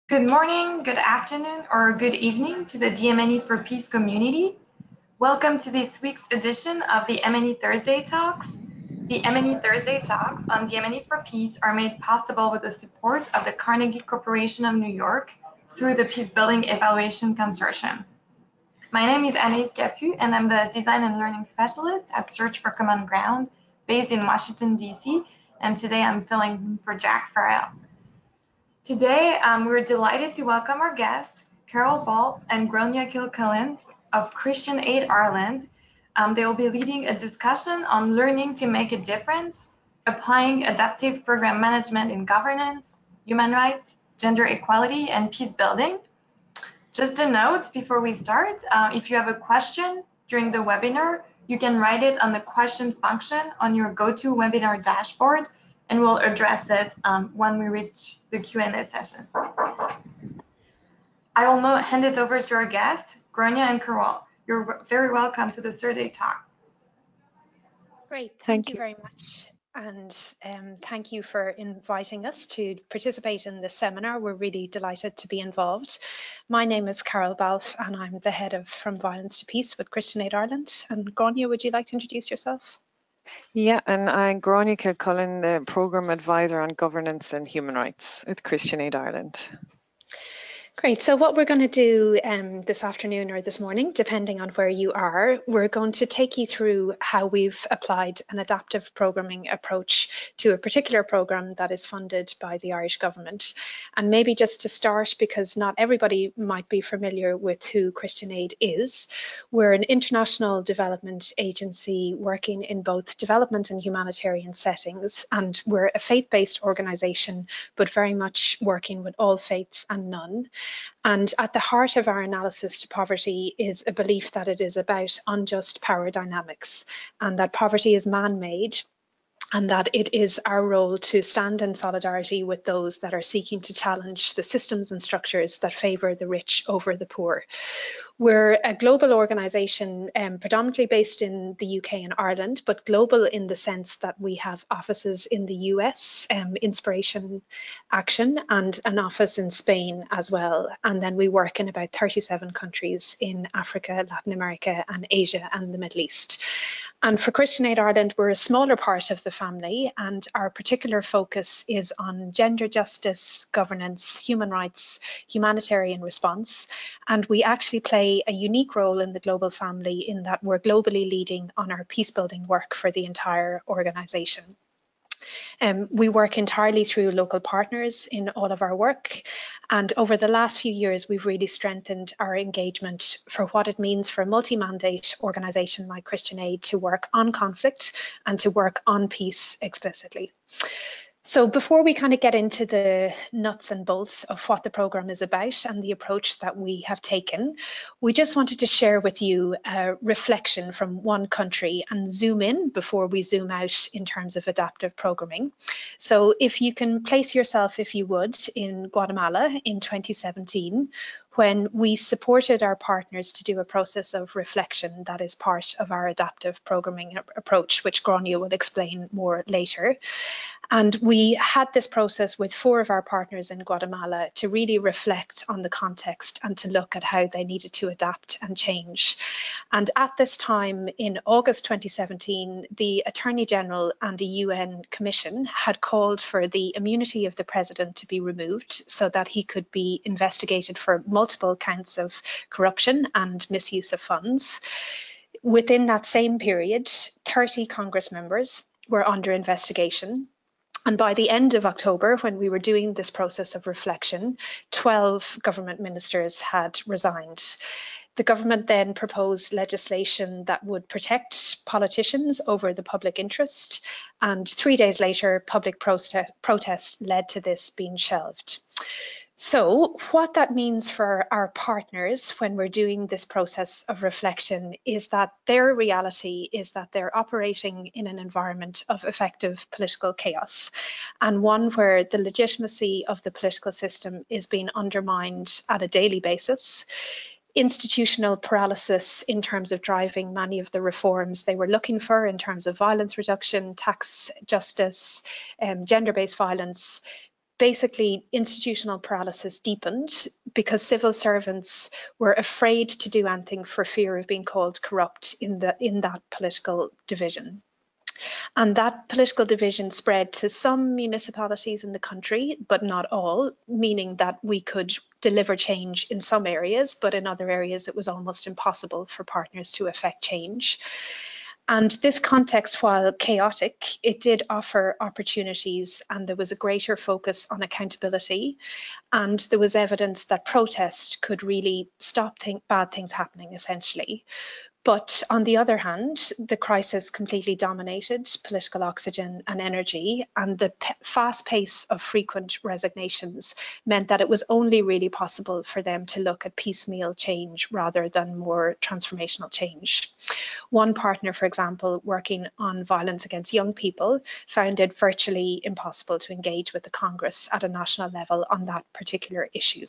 Good morning, good afternoon, or good evening to the M&E for Peace community. Welcome to this week's edition of the M&E Thursday Talks. The M&E Thursday Talks on the M&E for Peace are made possible with the support of the Carnegie Corporation of New York through the Peacebuilding Evaluation Consortium. My name is Anaïs Capu, and I'm the Design and Learning Specialist at Search for Common Ground, based in Washington, D.C., and today I'm filling in for Jack Farrell. Today, we're delighted to welcome our guests, Karol, Balfe, and Gráinne Kilcullen of Christian Aid Ireland. They will be leading a discussion on learning to make a difference, applying adaptive program management in governance, human rights, gender equality, and peace building. Just a note before we start, if you have a question during the webinar, you can write it on the question function on your GoToWebinar dashboard, and we'll address it when we reach the Q&A session. I will now hand it over to our guests, Gráinne and Karol. You're very welcome to the Thursday Talk. Great, thank you very much. And thank you for inviting us to participate in this seminar. We're really delighted to be involved. My name is Karol Balfe, and I'm the head of From Violence to Peace with Christian Aid Ireland. And Gráinne, would you like to introduce yourself? Yeah, and I'm Gráinne Kilcullen, the Programme Advisor on Governance and Human Rights with Christian Aid Ireland. Great. So what we're going to do this afternoon or this morning, depending on where you are, we're going to take you through how we've applied an adaptive programming approach to a particular program that is funded by the Irish government. And maybe just to start, because not everybody might be familiar with who Christian Aid is, we're an international development agency working in both development and humanitarian settings. And we're a faith-based organisation, but very much working with all faiths and none. And at the heart of our analysis to poverty is a belief that it is about unjust power dynamics and that poverty is man-made, and that it is our role to stand in solidarity with those that are seeking to challenge the systems and structures that favour the rich over the poor. We're a global organisation predominantly based in the UK and Ireland, but global in the sense that we have offices in the US, Inspiration Action, and an office in Spain as well. And then we work in about 37 countries in Africa, Latin America, and Asia and the Middle East. And for Christian Aid Ireland, we're a smaller part of the family, and our particular focus is on gender justice, governance, human rights, humanitarian response. And we actually play a unique role in the global family in that we're globally leading on our peacebuilding work for the entire organisation. We work entirely through local partners in all of our work. And over the last few years, we've really strengthened our engagement for what it means for a multi-mandate organisation like Christian Aid to work on conflict and to work on peace explicitly. So before we kind of get into the nuts and bolts of what the programme is about and the approach that we have taken, we just wanted to share with you a reflection from one country and zoom in before we zoom out in terms of adaptive programming. So if you can place yourself, if you would, in Guatemala in 2017, when we supported our partners to do a process of reflection that is part of our adaptive programming approach, which Gráinne will explain more later. And we had this process with 4 of our partners in Guatemala to really reflect on the context and to look at how they needed to adapt and change. And at this time, in August 2017, the Attorney General and the UN Commission had called for the immunity of the president to be removed so that he could be investigated for multiple counts of corruption and misuse of funds. Within that same period, 30 Congress members were under investigation. And by the end of October, when we were doing this process of reflection, 12 government ministers had resigned. The government then proposed legislation that would protect politicians over the public interest. And 3 days later, public protest led to this being shelved. So what that means for our partners when we're doing this process of reflection is that their reality is that they're operating in an environment of effective political chaos, and one where the legitimacy of the political system is being undermined at a daily basis. Institutional paralysis in terms of driving many of the reforms they were looking for in terms of violence reduction, tax justice, gender-based violence, basically institutional paralysis deepened because civil servants were afraid to do anything for fear of being called corrupt in that political division. And that political division spread to some municipalities in the country, but not all, meaning that we could deliver change in some areas, but in other areas it was almost impossible for partners to effect change. And this context, while chaotic, it did offer opportunities, and there was a greater focus on accountability. And there was evidence that protest could really stop bad things happening, essentially. But on the other hand, the crisis completely dominated political oxygen and energy, and the fast pace of frequent resignations meant that it was only really possible for them to look at piecemeal change rather than more transformational change. One partner, for example, working on violence against young people, found it virtually impossible to engage with the Congress at a national level on that particular issue.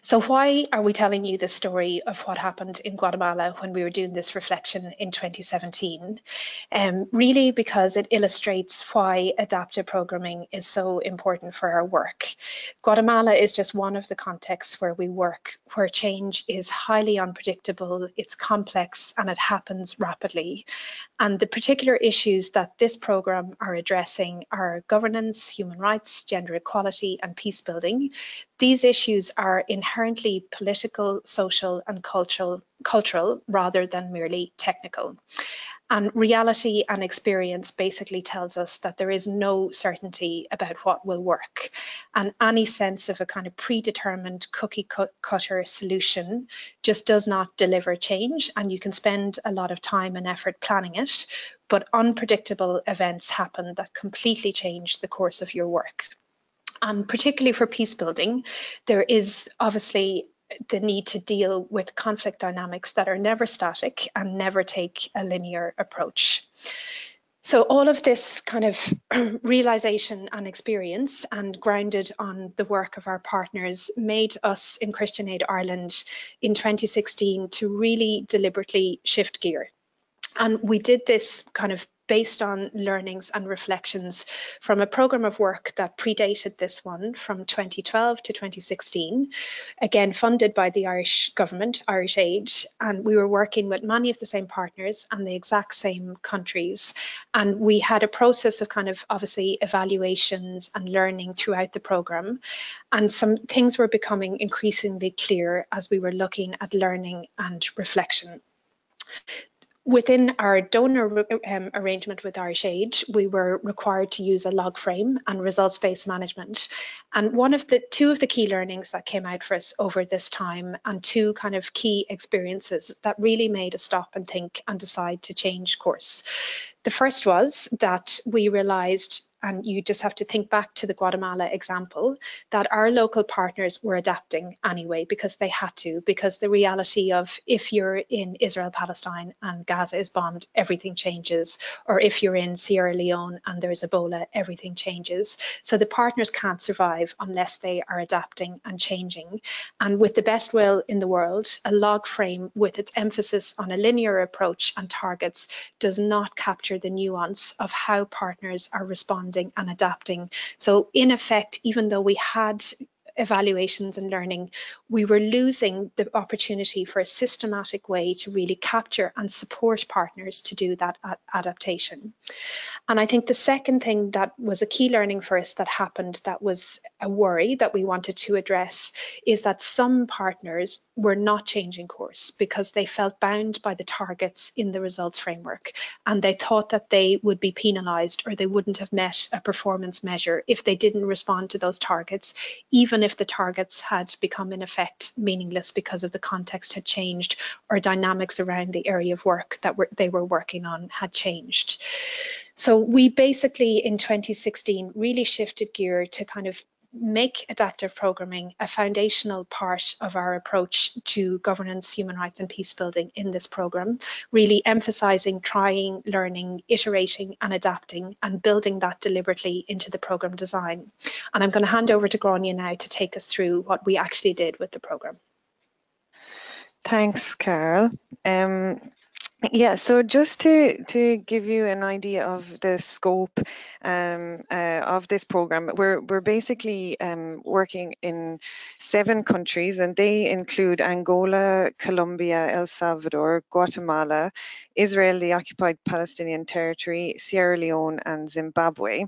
So why are we telling you this story of what happened in Guatemala when we were doing this reflection in 2017? Really because it illustrates why adaptive programming is so important for our work. Guatemala is just one of the contexts where we work, where change is highly unpredictable, it's complex, and it happens rapidly. And the particular issues that this program are addressing are governance, human rights, gender equality, and peace building. These issues are inherently political, social, and cultural rather than merely technical. And reality and experience basically tells us that there is no certainty about what will work. And any sense of a kind of predetermined cookie cutter solution just does not deliver change. And you can spend a lot of time and effort planning it, but unpredictable events happen that completely change the course of your work. And particularly for peace building, there is obviously the need to deal with conflict dynamics that are never static and never take a linear approach. So all of this kind of realization and experience, and grounded on the work of our partners, made us in Christian Aid Ireland in 2016 to really deliberately shift gear. And we did this kind of based on learnings and reflections from a programme of work that predated this one from 2012 to 2016, again funded by the Irish government, Irish Aid, and we were working with many of the same partners and the exact same countries. And we had a process of kind of obviously evaluations and learning throughout the programme, and some things were becoming increasingly clear as we were looking at learning and reflection. Within our donor arrangement with Irish Aid, we were required to use a log frame and results-based management. And two of the key learnings that came out for us over this time, and two kind of key experiences that really made us stop and think and decide to change course. The first was that we realized, and you just have to think back to the Guatemala example, that our local partners were adapting anyway because they had to, because the reality of if you're in Israel, Palestine and Gaza is bombed, everything changes. Or if you're in Sierra Leone and there's Ebola, everything changes. So the partners can't survive unless they are adapting and changing. And with the best will in the world, a log frame with its emphasis on a linear approach and targets does not capture the nuance of how partners are responding and adapting. So in effect, even though we had evaluations and learning, we were losing the opportunity for a systematic way to really capture and support partners to do that adaptation. And I think the second thing that was a key learning for us that happened, that was a worry that we wanted to address, is that some partners were not changing course because they felt bound by the targets in the results framework, and they thought that they would be penalised or they wouldn't have met a performance measure if they didn't respond to those targets, even if the targets had become in effect meaningless because of the context had changed or dynamics around the area of work that they were working on had changed. So we basically in 2016 really shifted gear to kind of make adaptive programming a foundational part of our approach to governance, human rights and peace building in this programme, really emphasising trying, learning, iterating and adapting, and building that deliberately into the programme design. And I'm going to hand over to Gráinne now to take us through what we actually did with the programme. Thanks, Karol. Yeah, so just to give you an idea of the scope of this program, we're basically working in 7 countries, and they include Angola, Colombia, El Salvador, Guatemala, Israel, the occupied Palestinian territory, Sierra Leone, and Zimbabwe.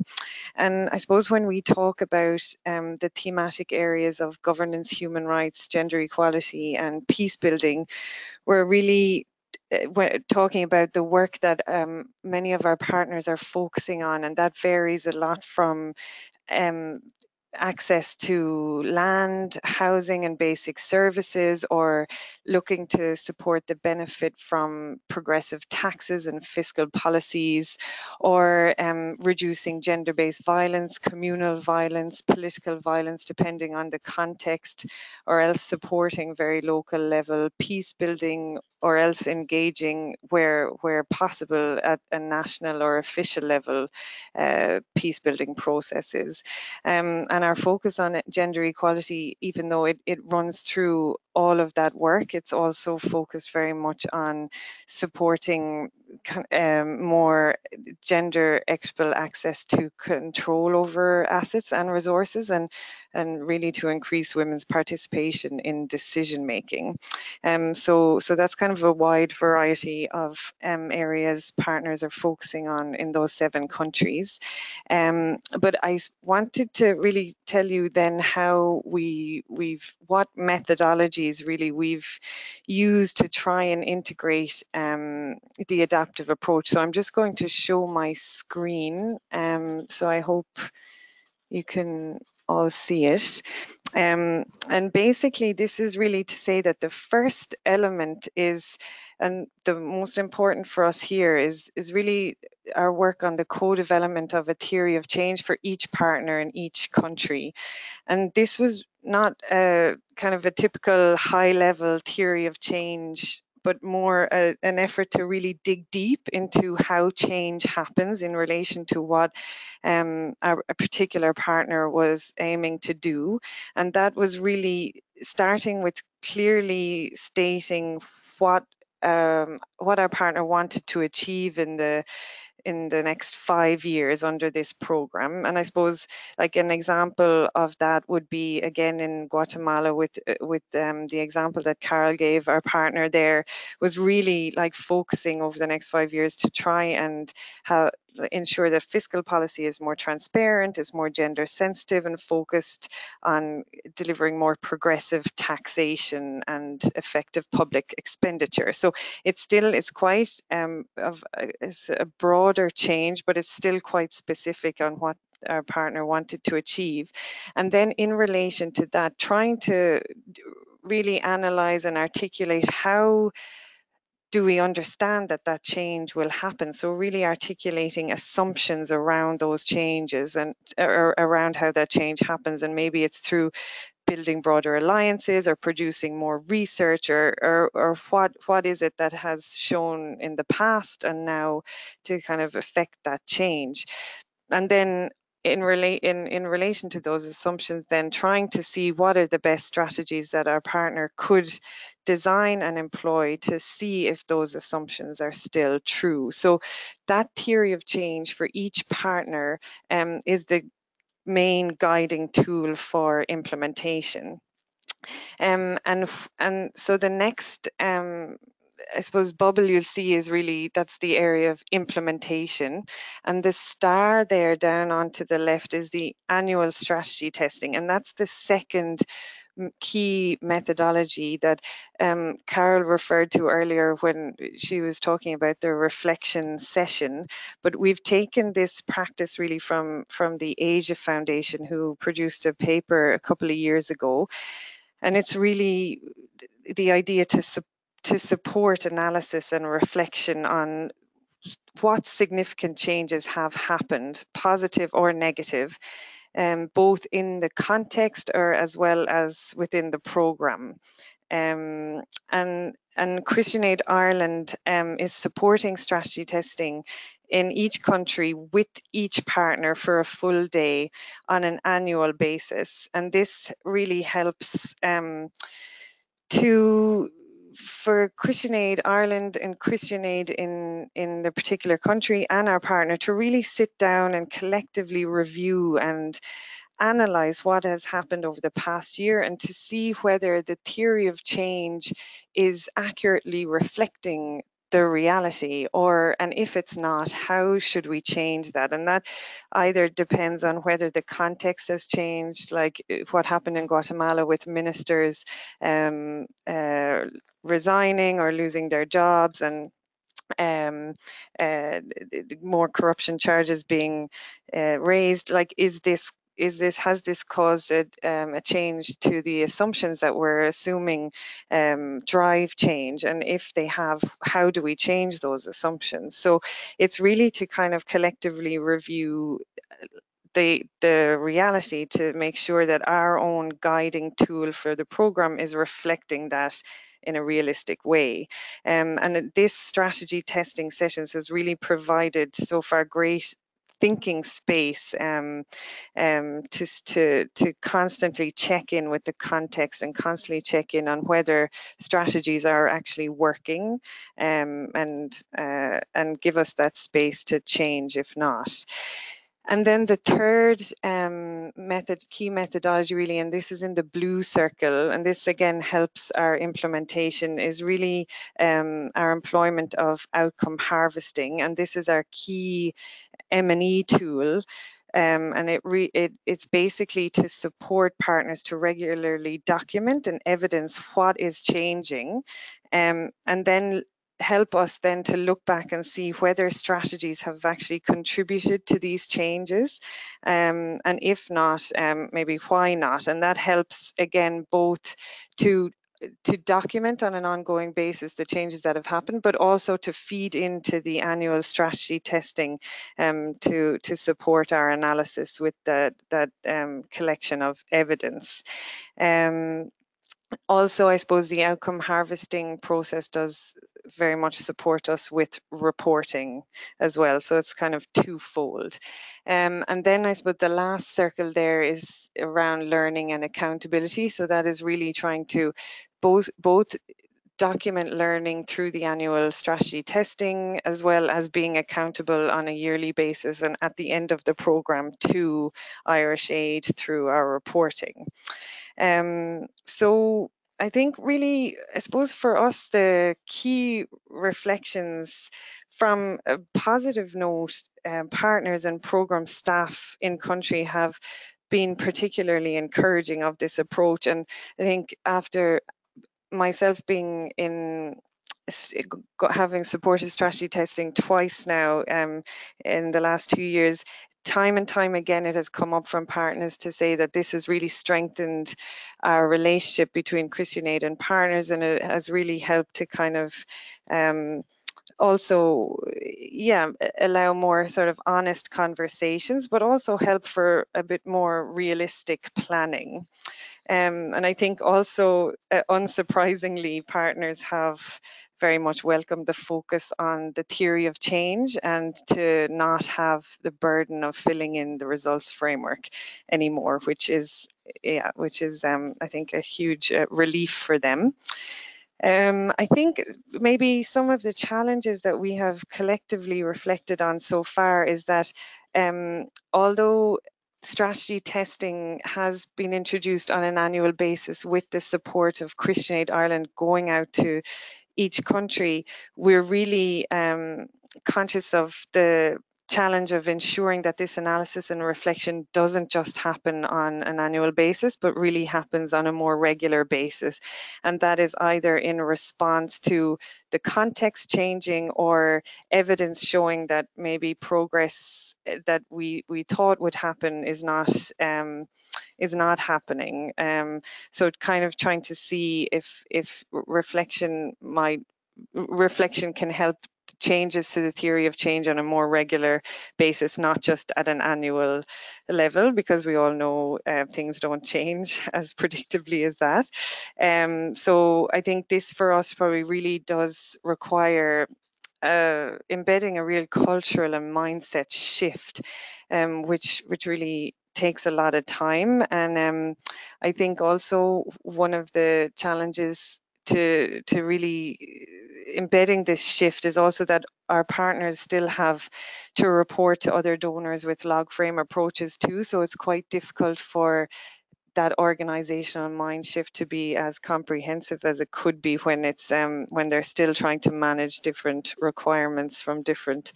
And I suppose when we talk about the thematic areas of governance, human rights, gender equality, and peace building, we're really we're talking about the work that many of our partners are focusing on, and that varies a lot from um, access to land, housing and basic services, or looking to support the benefit from progressive taxes and fiscal policies, or reducing gender-based violence, communal violence, political violence, depending on the context, or else supporting very local level peace building, or else engaging where possible at a national or official level peace building processes. And our focus on gender equality, even though it runs through all of that work, it's also focused very much on supporting more gender equitable access to control over assets and resources, and really to increase women's participation in decision making. So that's kind of a wide variety of areas partners are focusing on in those 7 countries. But I wanted to really tell you then how what methodologies really we've used to try and integrate the adaptive approach. So I'm just going to show my screen. So I hope you can all see it. And basically this is really to say that the first element is, and the most important for us here is really our work on the co-development of a theory of change for each partner in each country. And this was not a kind of a typical high-level theory of change, but more an effort to really dig deep into how change happens in relation to what a particular partner was aiming to do. And that was really starting with clearly stating what our partner wanted to achieve in the next 5 years under this program. And I suppose like an example of that would be again in Guatemala with the example that Karol gave. Our partner there was really like focusing over the next 5 years to try and ensure that fiscal policy is more transparent, is more gender sensitive, and focused on delivering more progressive taxation and effective public expenditure. So it's quite it's a broader change, but it's still quite specific on what our partner wanted to achieve. And then in relation to that, trying to really analyze and articulate how do we understand that change will happen? So really articulating assumptions around those changes and around how that change happens. And maybe it's through building broader alliances or producing more research, or what is it that has shown in the past and now to kind of affect that change. And then in relation to those assumptions, then trying to see what are the best strategies that our partner could design and employ to see if those assumptions are still true. So that theory of change for each partner is the main guiding tool for implementation. And so the next I suppose bubble you'll see is really, that's the area of implementation. And the star there down onto the left is the annual strategy testing. And that's the second key methodology that Karol referred to earlier when she was talking about the reflection session. But we've taken this practice really from the Asia Foundation, who produced a paper a couple of years ago. And it's really the idea to support analysis and reflection on what significant changes have happened, positive or negative, both in the context or as well as within the programme. And Christian Aid Ireland is supporting strategy testing in each country with each partner for a full day on an annual basis. And this really helps to for Christian Aid Ireland and Christian Aid in the particular country and our partner to really sit down and collectively review and analyze what has happened over the past year and to see whether the theory of change is accurately reflecting the reality, and if it's not, how should we change that? And that either depends on whether the context has changed, like what happened in Guatemala with ministers resigning or losing their jobs, and more corruption charges being raised. Like, has this caused a change to the assumptions that we're assuming drive change? And if they have, how do we change those assumptions? So it's really to kind of collectively review the reality to make sure that our own guiding tool for the program is reflecting that in a realistic way. And this strategy testing sessions has really provided so far great thinking space to constantly check in with the context and constantly check in on whether strategies are actually working, and give us that space to change if not. And then the third key methodology really, and this is in the blue circle, and this again helps our implementation, is really our employment of outcome harvesting. And this is our key M&E tool. And it's basically to support partners to regularly document and evidence what is changing, and then help us then to look back and see whether strategies have actually contributed to these changes, and if not, maybe why not. And that helps again both to document on an ongoing basis the changes that have happened, but also to feed into the annual strategy testing to support our analysis with that collection of evidence. Also, I suppose the outcome harvesting process does very much support us with reporting as well. So it's kind of twofold. And then I suppose the last circle there is around learning and accountability. So that is really trying to both document learning through the annual strategy testing, as well as being accountable on a yearly basis and at the end of the program to Irish Aid through our reporting. So I think really, I suppose for us, the key reflections from a positive note, partners and program staff in country have been particularly encouraging of this approach. And I think after myself being having supported strategy testing twice now in the last 2 years, time and time again it has come up from partners to say that this has really strengthened our relationship between Christian Aid and partners, and it has really helped to kind of also allow more sort of honest conversations, but also help for a bit more realistic planning. And I think also, unsurprisingly, partners have very much welcomed the focus on the theory of change and to not have the burden of filling in the results framework anymore, which is I think a huge relief for them. I think maybe some of the challenges that we have collectively reflected on so far is that although strategy testing has been introduced on an annual basis with the support of Christian Aid Ireland going out to each country, we're really conscious of the challenge of ensuring that this analysis and reflection doesn't just happen on an annual basis, but really happens on a more regular basis. And that is either in response to the context changing or evidence showing that maybe progress that we thought would happen is not happening. So kind of trying to see if reflection can help changes to the theory of change on a more regular basis, not just at an annual level, because we all know things don't change as predictably as that. So I think this for us probably really does require embedding a real cultural and mindset shift, which really takes a lot of time. And I think also one of the challenges to really embedding this shift is also that our partners still have to report to other donors with log frame approaches too. So it's quite difficult for that organizational mind shift to be as comprehensive as it could be when it's when they're still trying to manage different requirements from different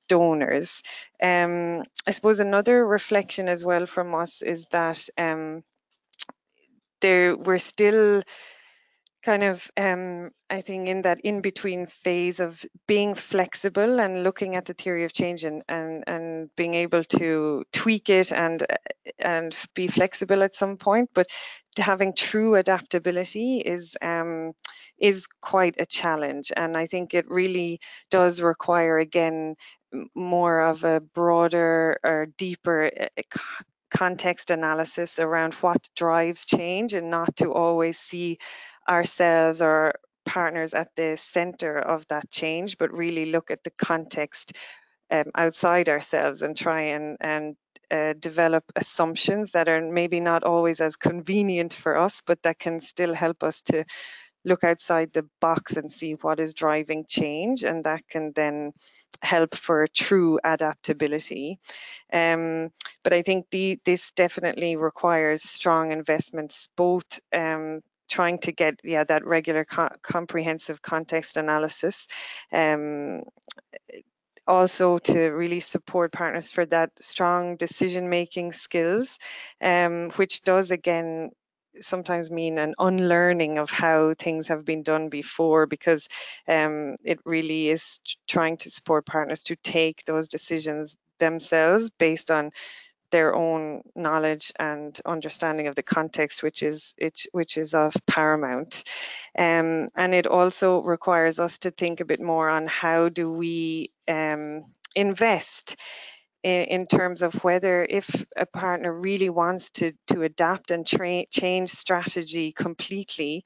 donors. I suppose another reflection as well from us is that we're still kind of I think in that in between phase of being flexible and looking at the theory of change and being able to tweak it and be flexible at some point, but having true adaptability is quite a challenge, and I think it really does require again more of a broader or deeper context analysis around what drives change, and not to always see ourselves or partners at the center of that change, but really look at the context outside ourselves and try and develop assumptions that are maybe not always as convenient for us, but that can still help us to look outside the box and see what is driving change, and that can then help for true adaptability. But I think this definitely requires strong investments, both trying to get that regular comprehensive context analysis, also to really support partners for that strong decision-making skills, which does again sometimes mean an unlearning of how things have been done before, because it really is trying to support partners to take those decisions themselves based on their own knowledge and understanding of the context, which is of paramount. And it also requires us to think a bit more on how do we invest in terms of whether, if a partner really wants to adapt and change strategy completely,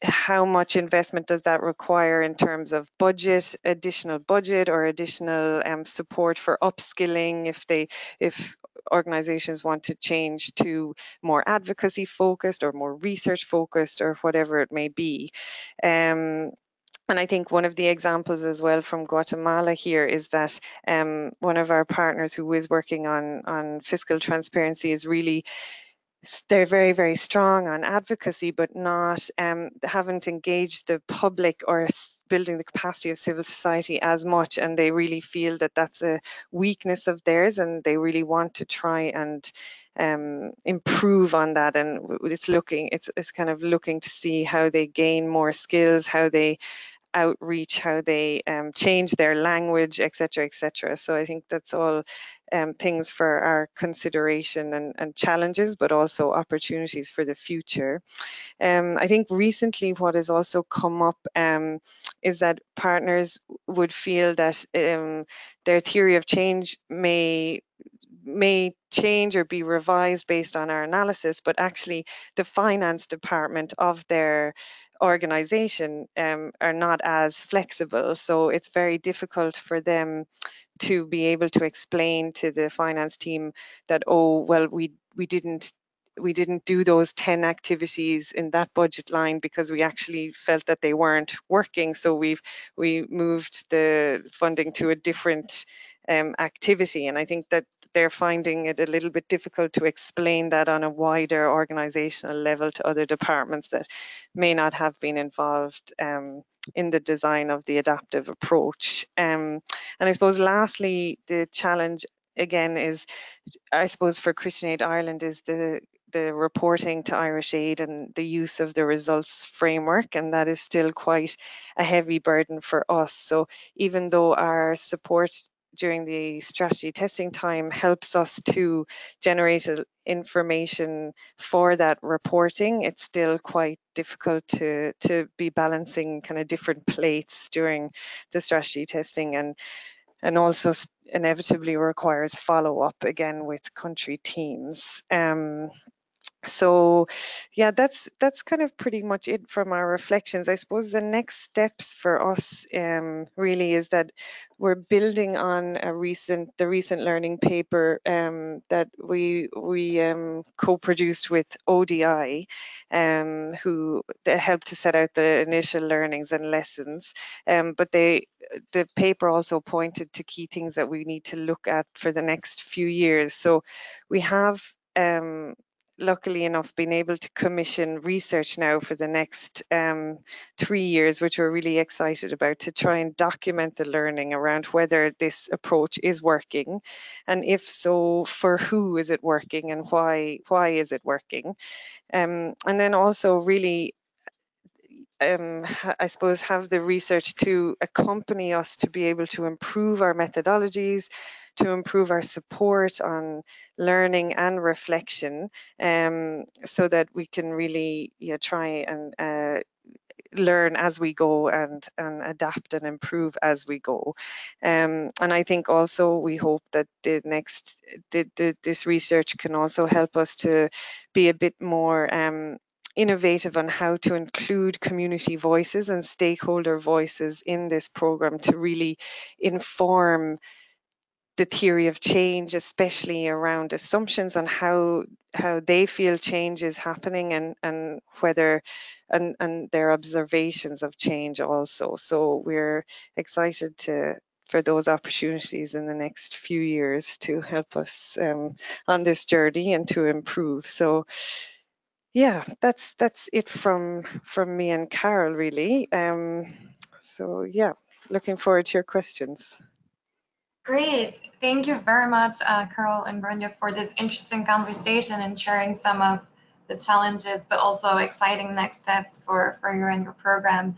how much investment does that require in terms of budget, additional budget, or additional support for upskilling if organizations want to change to more advocacy focused or more research focused or whatever it may be. And I think one of the examples as well from Guatemala here is that one of our partners who is working on fiscal transparency is really, they're very, very strong on advocacy, but not haven't engaged the public or building the capacity of civil society as much, and they really feel that that's a weakness of theirs, and they really want to try and improve on that. And it's kind of looking to see how they gain more skills, how they outreach, how they change their language, etc., etc. So I think that's all things for our consideration and challenges, but also opportunities for the future. I think recently what has also come up is that partners would feel that their theory of change may change or be revised based on our analysis, but actually the finance department of their organization are not as flexible. So it's very difficult for them to be able to explain to the finance team that, oh, well, we didn't do those 10 activities in that budget line because we actually felt that they weren't working. So we moved the funding to a different activity. And I think that they're finding it a little bit difficult to explain that on a wider organizational level to other departments that may not have been involved in the design of the adaptive approach. And I suppose lastly, the challenge again is, I suppose for Christian Aid Ireland, is the reporting to Irish Aid and the use of the results framework, and that is still quite a heavy burden for us. So even though our support during the strategy testing time helps us to generate information for that reporting, it's still quite difficult to be balancing kind of different plates during the strategy testing, and also inevitably requires follow-up again with country teams. So yeah, that's kind of pretty much it from our reflections. I suppose the next steps for us really is that we're building on the recent learning paper that we co-produced with ODI, who they helped to set out the initial learnings and lessons. But the paper also pointed to key things that we need to look at for the next few years. So we have luckily enough been able to commission research now for the next 3 years, which we're really excited about, to try and document the learning around whether this approach is working, and if so, for who is it working and why is it working, and then also really I suppose have the research to accompany us to be able to improve our methodologies, to improve our support on learning and reflection, so that we can really try and learn as we go and adapt and improve as we go. And I think also we hope that this research can also help us to be a bit more innovative on how to include community voices and stakeholder voices in this program to really inform the theory of change, especially around assumptions on how they feel change is happening, and whether and their observations of change also. So we're excited for those opportunities in the next few years to help us on this journey and to improve. So yeah, that's it from me and Karol, really. So yeah, looking forward to your questions. Great. Thank you very much, Karol and Gráinne, for this interesting conversation and sharing some of the challenges, but also exciting next steps for you and your program.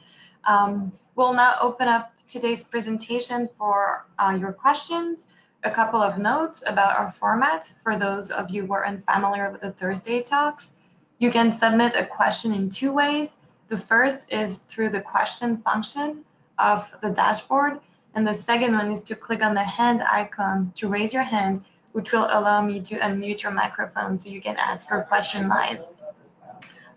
We'll now open up today's presentation for your questions. A couple of notes about our format for those of you who are unfamiliar with the Thursday Talks. You can submit a question in 2 ways. The first is through the question function of the dashboard. And the second one is to click on the hand icon to raise your hand, which will allow me to unmute your microphone so you can ask your question live.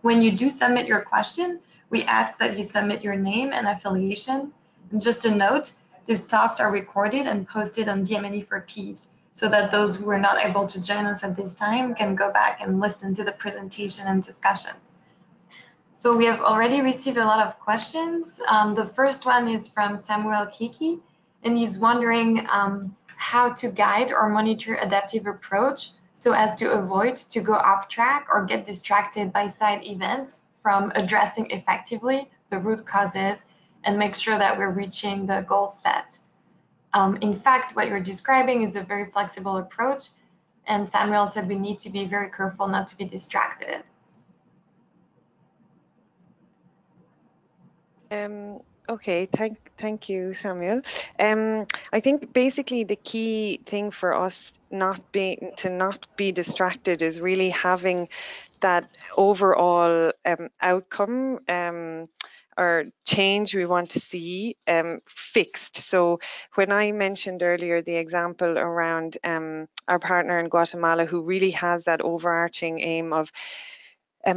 When you do submit your question, we ask that you submit your name and affiliation. And just a note, these talks are recorded and posted on M&E for Peace, so that those who are not able to join us at this time can go back and listen to the presentation and discussion. So we have already received a lot of questions. The first one is from Samuel Kiki, and he's wondering how to guide or monitor adaptive approach so as to avoid to go off track or get distracted by side events from addressing effectively the root causes and make sure that we're reaching the goal set. In fact, what you're describing is a very flexible approach, and Samuel said we need to be very careful not to be distracted. Okay, thank you, Samuel. I think basically the key thing for us to not be distracted is really having that overall outcome or change we want to see fixed. So when I mentioned earlier the example around our partner in Guatemala, who really has that overarching aim of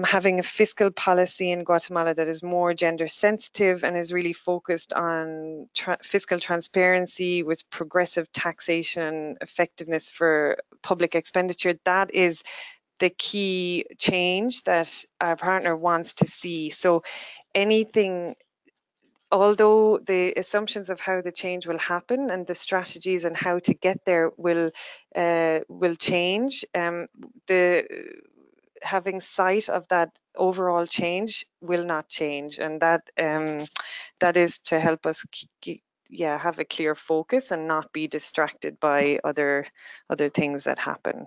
having a fiscal policy in Guatemala that is more gender sensitive and is really focused on fiscal transparency with progressive taxation effectiveness for public expenditure. That is the key change that our partner wants to see. So anything, although the assumptions of how the change will happen and the strategies and how to get there will change, having sight of that overall change will not change, and that is to help us have a clear focus and not be distracted by other things that happen.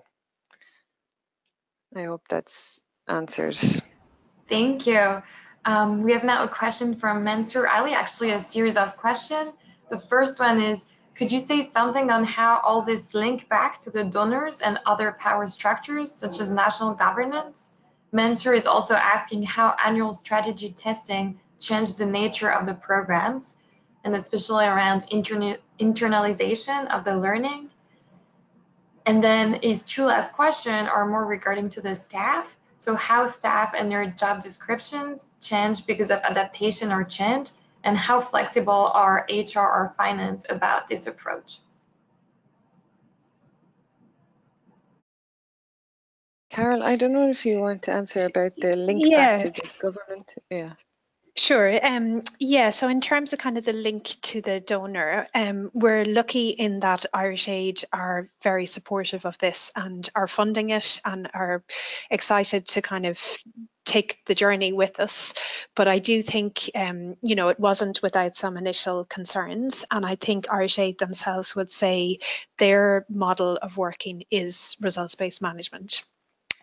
I hope that's answered. Thank you. We have now a question from Mansour Ali, actually a series of questions. The first one is, could you say something on how all this link back to the donors and other power structures, such as national governance? Mansour is also asking how annual strategy testing changed the nature of the programs, and especially around internalization of the learning. And then his 2 last questions are more regarding to the staff. So how staff and their job descriptions change because of adaptation or change, and how flexible are HR or finance about this approach? Karol, I don't know if you want to answer about the link back Yeah, to the government. Yeah. sure. Yeah, so in terms of kind of the link to the donor, we're lucky in that Irish Aid are very supportive of this and are funding it and are excited to kind of take the journey with us. But I do think, you know, it wasn't without some initial concerns. And I think Irish Aid themselves would say their model of working is results-based management.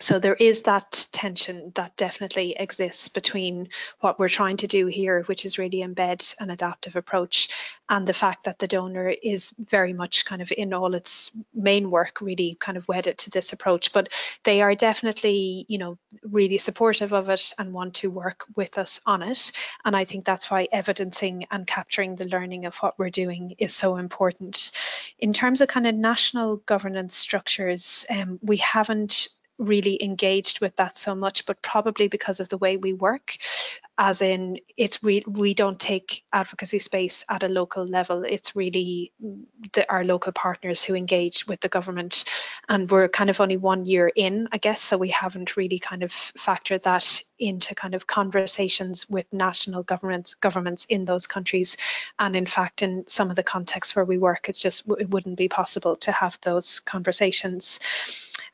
So there is that tension that definitely exists between what we're trying to do here, which is really embed an adaptive approach, and the fact that the donor is very much kind of in all its main work really kind of wedded to this approach. But they are definitely, you know, really supportive of it and want to work with us on it. And I think that's why evidencing and capturing the learning of what we're doing is so important. In terms of kind of national governance structures, we haven't really engaged with that so much, but probably because of the way we work, as in we don't take advocacy space at a local level. It's really our local partners who engage with the government, and we're kind of only 1 year in, I guess, so we haven't really kind of factored that into kind of conversations with national governments in those countries. And in fact, in some of the contexts where we work, it wouldn't be possible to have those conversations.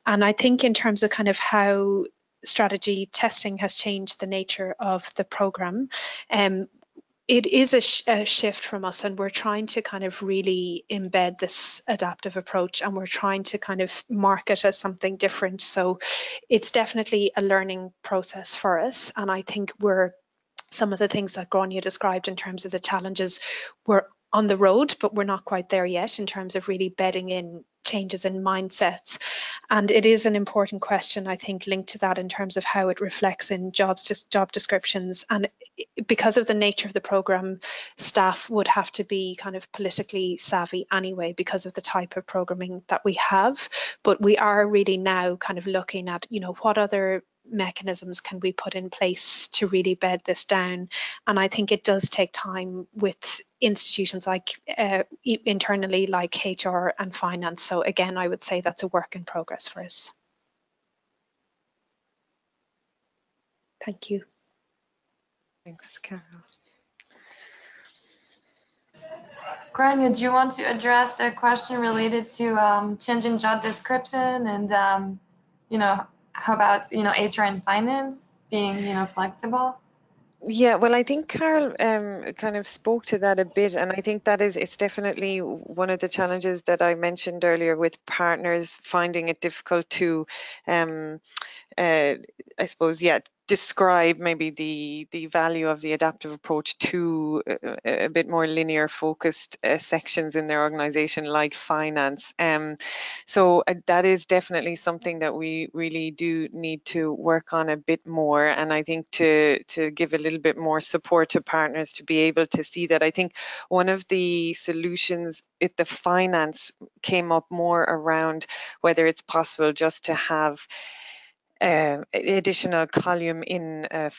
And I think in terms of kind of how strategy testing has changed the nature of the program, it is a shift from us, and we're trying to kind of really embed this adaptive approach, and we're trying to kind of market as something different. So it's definitely a learning process for us. And I think some of the things that Gráinne described in terms of the challenges, we're on the road, but we're not quite there yet in terms of really bedding in changes in mindsets. And it is an important question, I think, linked to that in terms of how it reflects in job descriptions. And because of the nature of the program, staff would have to be kind of politically savvy anyway because of the type of programming that we have. But we are really now kind of looking at, you know, what other mechanisms can we put in place to really bed this down. And I think it does take time with institutions like internally like HR and finance. So again, I would say that's a work in progress for us. Thank you. Thanks, Karol. Gráinne, do you want to address the question related to changing job description and, you know, how about, you know, HR and finance being, you know, flexible? Yeah, well, I think Karol kind of spoke to that a bit, and I think it's definitely one of the challenges that I mentioned earlier with partners finding it difficult to, I suppose, yeah, describe maybe the value of the adaptive approach to a bit more linear focused sections in their organization like finance. So that is definitely something that we really do need to work on a bit more, and I think to give a little bit more support to partners to be able to see that. I think one of the solutions if the finance came up more around whether it's possible just to have additional column in a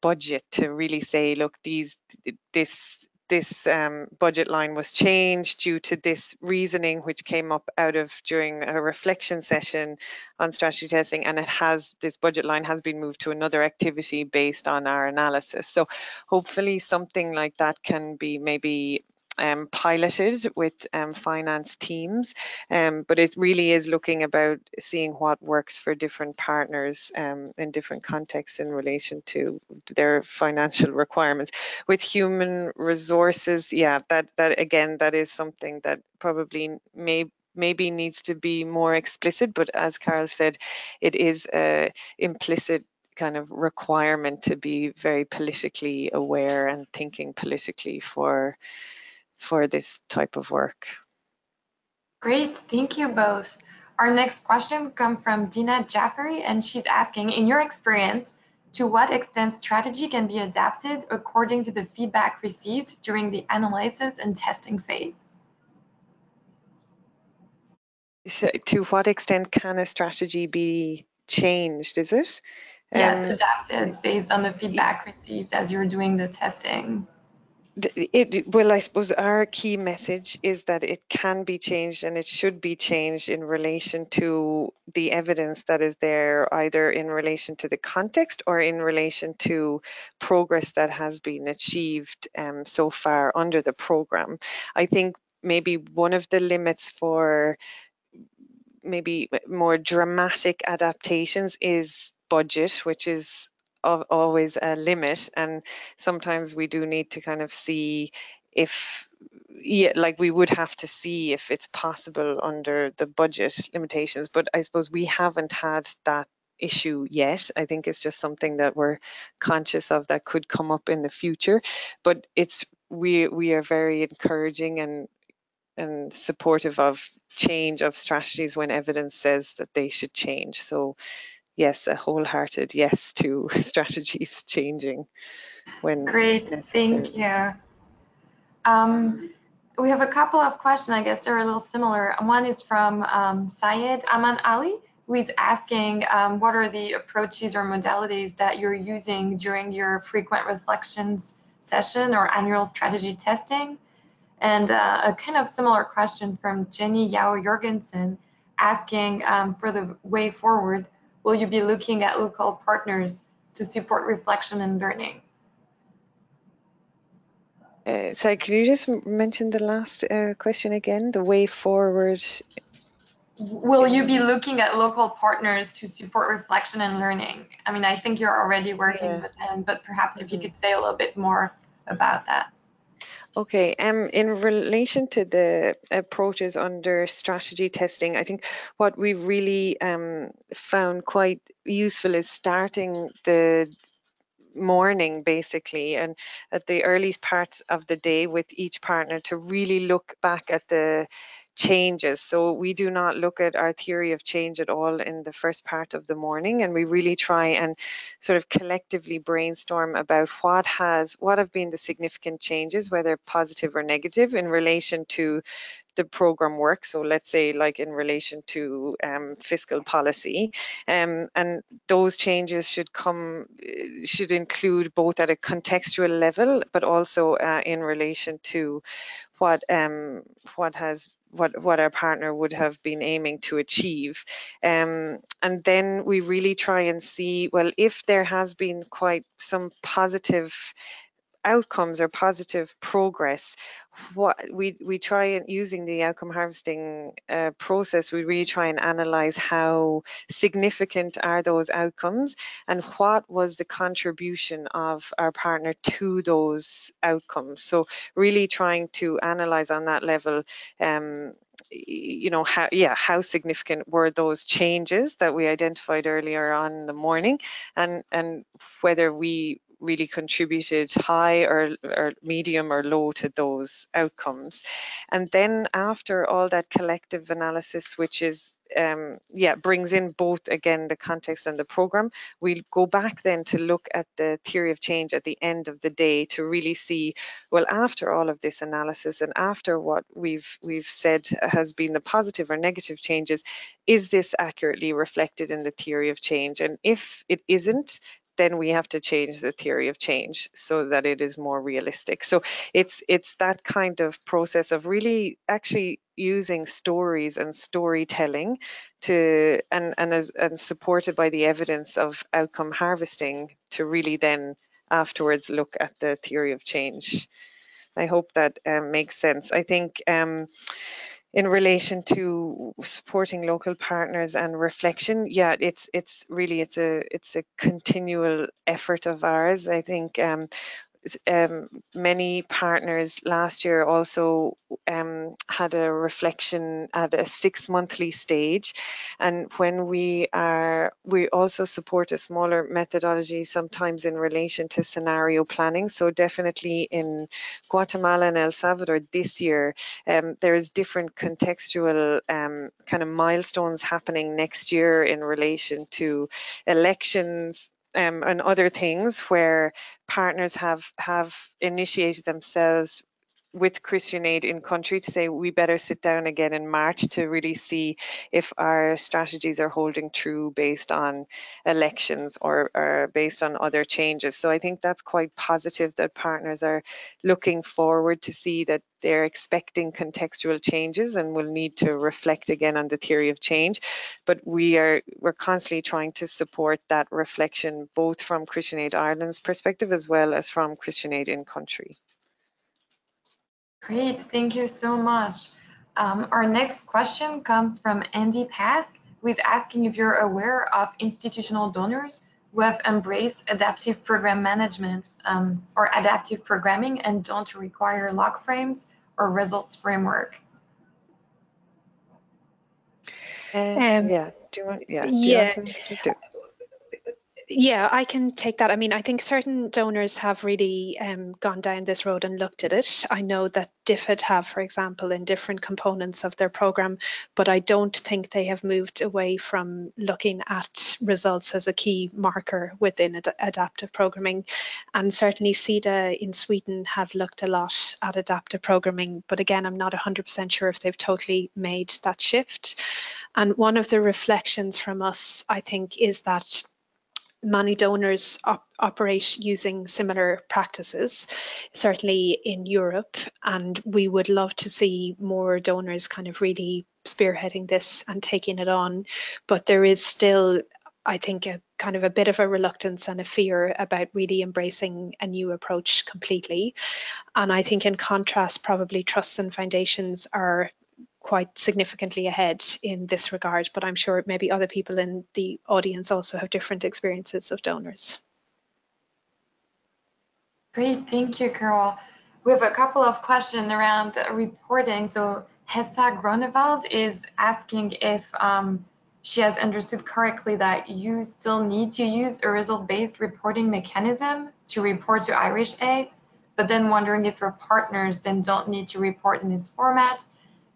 budget to really say, look, this budget line was changed due to this reasoning which came up during a reflection session on strategy testing, and this budget line has been moved to another activity based on our analysis. So hopefully something like that can be maybe piloted with finance teams, but it really is looking about seeing what works for different partners in different contexts in relation to their financial requirements. With human resources, yeah, that again, that is something that probably maybe needs to be more explicit, but as Karol said, it is a implicit kind of requirement to be very politically aware and thinking politically for this type of work. Great, thank you both. Our next question comes from Dina Jaffery, and she's asking, in your experience, to what extent strategy can be adapted according to the feedback received during the analysis and testing phase? So to what extent can a strategy be changed, is it? Yes, adapted based on the feedback received as you're doing the testing. Well, I suppose our key message is that it can be changed and it should be changed in relation to the evidence that is there, either in relation to the context or in relation to progress that has been achieved so far under the program. I think maybe one of the limits for maybe more dramatic adaptations is budget, which is always a limit, and sometimes we do need to kind of see if, yeah, like we would have to see if it's possible under the budget limitations, but I suppose we haven't had that issue yet. I think it's just something that we're conscious of that could come up in the future, but we are very encouraging and supportive of change of strategies when evidence says that they should change. So yes, a wholehearted yes to strategies changing when Great, necessary. thank you. We have a couple of questions. I guess they're a little similar. One is from Syed Aman Ali, who is asking what are the approaches or modalities that you're using during your frequent reflections session or annual strategy testing? And a kind of similar question from Jenny Yao Jorgensen asking for the way forward, will you be looking at local partners to support reflection and learning? Sorry, can you just mention the last question again? The way forward. Will you be looking at local partners to support reflection and learning? I mean, I think you're already working with them, but perhaps if you could say a little bit more about that. Okay, in relation to the approaches under strategy testing, I think what we've really found quite useful is starting the morning basically and at the earliest parts of the day with each partner to really look back at the changes. So we do not look at our theory of change at all in the first part of the morning, and we really try and sort of collectively brainstorm about what have been the significant changes, whether positive or negative, in relation to the program work. So let's say like in relation to fiscal policy, and those changes should include both at a contextual level, but also in relation to what our partner would have been aiming to achieve. And then we really try and see, well, if there has been quite some positive outcomes or positive progress, what we try and using the outcome harvesting process, we really try and analyze how significant are those outcomes and what was the contribution of our partner to those outcomes. So really trying to analyze on that level, you know, how significant were those changes that we identified earlier on in the morning, and whether we really contributed high or medium or low to those outcomes. And then after all that collective analysis, which is brings in both again the context and the program, we'll go back then to look at the theory of change at the end of the day to really see, well, after all of this analysis and after what we've said has been the positive or negative changes, is this accurately reflected in the theory of change? And if it isn't, then we have to change the theory of change so that it is more realistic. So it's that kind of process of really actually using stories and storytelling to and supported by the evidence of outcome harvesting to really then afterwards look at the theory of change. I hope that makes sense. I think in relation to supporting local partners and reflection, yeah, it's a continual effort of ours. I think many partners last year also had a reflection at a 6-monthly stage, and when we also support a smaller methodology sometimes in relation to scenario planning. So definitely in Guatemala and El Salvador this year, there is different contextual kind of milestones happening next year in relation to elections and other things where partners have initiated themselves with Christian Aid in country to say we better sit down again in March to really see if our strategies are holding true based on elections or based on other changes. So I think that's quite positive that partners are looking forward to see that they're expecting contextual changes and will need to reflect again on the theory of change. But we're constantly trying to support that reflection both from Christian Aid Ireland's perspective as well as from Christian Aid in country. Great, thank you so much. Our next question comes from Andy Pask, who is asking if you're aware of institutional donors who have embraced adaptive program management or adaptive programming and don't require log frames or results framework. Yeah, do you want to? Yeah, I can take that. I mean, I think certain donors have really gone down this road and looked at it. I know that DFID have, for example, in different components of their program, but I don't think they have moved away from looking at results as a key marker within adaptive programming. And certainly SIDA in Sweden have looked a lot at adaptive programming, but again, I'm not 100% sure if they've totally made that shift. And one of the reflections from us, I think, is that many donors operate using similar practices, certainly in Europe, and we would love to see more donors kind of really spearheading this and taking it on. But there is still, I think, a kind of a bit of a reluctance and a fear about really embracing a new approach completely. And I think in contrast, probably trusts and foundations are quite significantly ahead in this regard, but I'm sure maybe other people in the audience also have different experiences of donors. Great, thank you, Karol. We have a couple of questions around reporting. So Hesta Gronewald is asking if she has understood correctly that you still need to use a result-based reporting mechanism to report to Irish Aid, but then wondering if your partners then don't need to report in this format.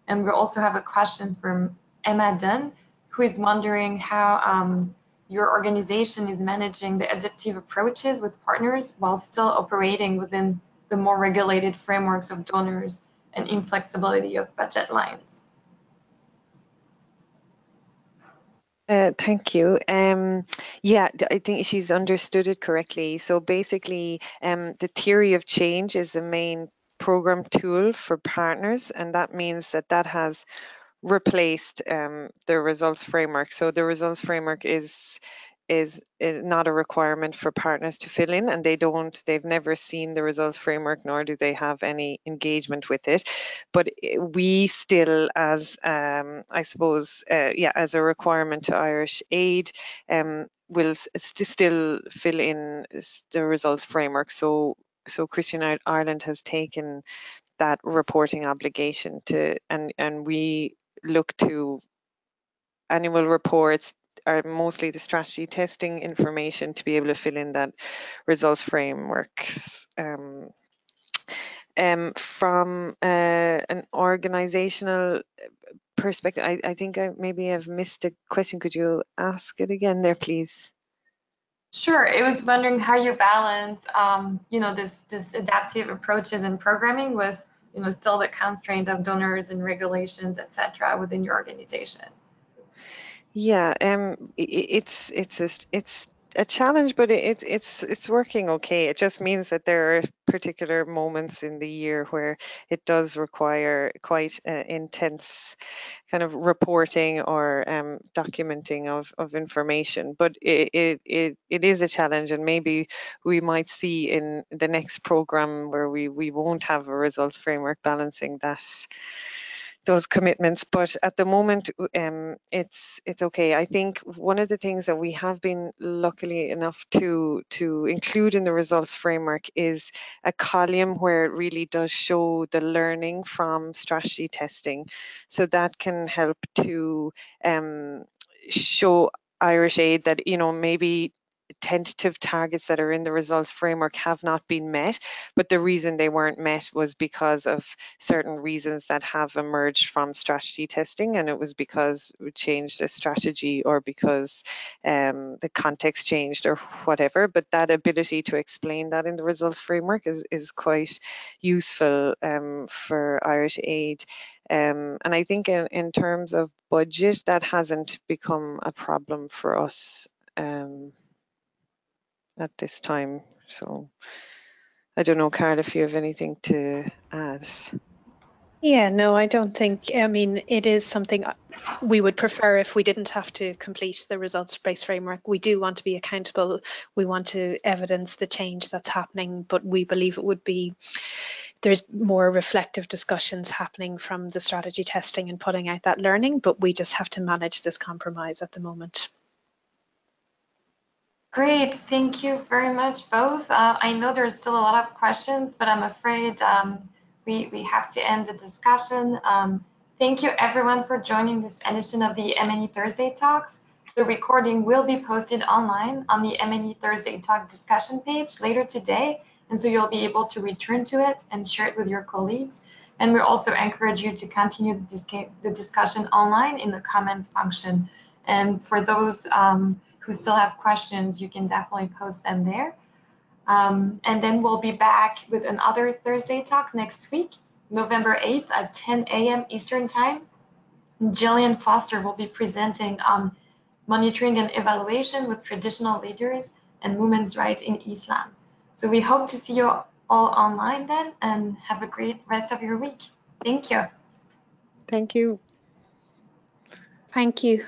And we also have a question from Emma Dunn, who is wondering how your organization is managing the adaptive approaches with partners while still operating within the more regulated frameworks of donors and inflexibility of budget lines. Thank you. Yeah, I think she's understood it correctly. So basically, the theory of change is the main program tool for partners, and that means that that has replaced the results framework. So the results framework is not a requirement for partners to fill in, and they've never seen the results framework, nor do they have any engagement with it. But we still, as I suppose, as a requirement to Irish Aid, will still fill in the results framework. So Christian Aid Ireland has taken that reporting obligation to, and we look to annual reports are mostly the strategy testing information to be able to fill in that results frameworks. From an organizational perspective, I think maybe I've missed a question. Could you ask it again there, please? Sure. I was wondering how you balance, this adaptive approaches in programming with, still the constraint of donors and regulations, etc., within your organization. Yeah, it's a challenge, but it's working okay. It just means that there are particular moments in the year where it does require quite intense kind of reporting or documenting of information. But it is a challenge, and maybe we might see in the next program where we won't have a results framework balancing those commitments, but at the moment it's okay. I think one of the things that we have been lucky enough to include in the results framework is a column where it really does show the learning from strategy testing, so that can help to show Irish Aid that maybe tentative targets that are in the results framework have not been met, but the reason they weren't met was because of certain reasons that have emerged from strategy testing, and it was because we changed a strategy or because the context changed or whatever. But that ability to explain that in the results framework is quite useful for Irish Aid. And I think in terms of budget, that hasn't become a problem for us at this time. So I don't know, Karol, if you have anything to add. Yeah, no, I don't think, I mean, it is something we would prefer if we didn't have to complete the results-based framework. We do want to be accountable. We want to evidence the change that's happening, but we believe it would be, there's more reflective discussions happening from the strategy testing and putting out that learning, but we just have to manage this compromise at the moment. Great, thank you very much both. I know there's still a lot of questions, but I'm afraid we have to end the discussion. Thank you everyone for joining this edition of the M&E Thursday Talks. The recording will be posted online on the M&E Thursday Talk discussion page later today, and so you'll be able to return to it and share it with your colleagues. And we also encourage you to continue the discussion online in the comments function. And for those who still have questions, you can definitely post them there. And then we'll be back with another Thursday Talk next week, November 8th at 10 a.m. Eastern Time. Gillian Foster will be presenting on monitoring and evaluation with traditional leaders and women's rights in Islam. So we hope to see you all online then, and have a great rest of your week. Thank you. Thank you. Thank you.